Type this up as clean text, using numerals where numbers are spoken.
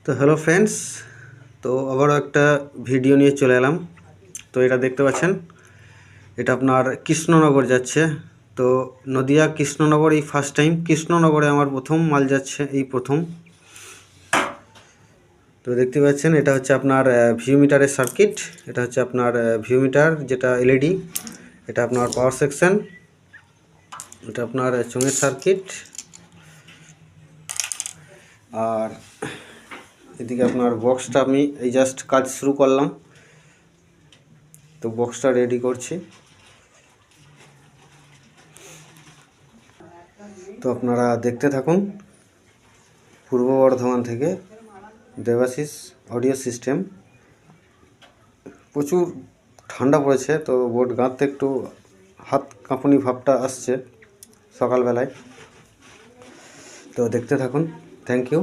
তো hello friends, তো আবারও একটা ভিডিও নিয়ে চলে এলাম। তো এটা দেখতে পাচ্ছেন, এটা আপনার কৃষ্ণনগর যাচ্ছে। তো নদিয়া কৃষ্ণনগর এই ফার্স্ট টাইম, কৃষ্ণনগরে আমার প্রথম মাল যাচ্ছে, এই প্রথম। তো দেখতে পাচ্ছেন এটা হচ্ছে আপনার ভিউ মিটারের সার্কিট। এটা হচ্ছে আপনার ভিউ মিটার, যেটা এলইডি। এটা আপনার পাওয়ার সেকশন, এটা আপনার চোঙের সার্কিট। আর এদিকে আপনার বক্সটা আমি এই জাস্ট কাজ শুরু করলাম, তো বক্সটা রেডি করছি। তো আপনারা দেখতে থাকুন। পূর্ব বর্ধমান থেকে দেবাশিস অডিও সিস্টেম। প্রচুর ঠান্ডা পড়েছে, তো বোর্ড গাঁথতে একটু হাত কাঁপুনি ভাবটা আসছে সকালবেলায়। তো দেখতে থাকুন। Thank you.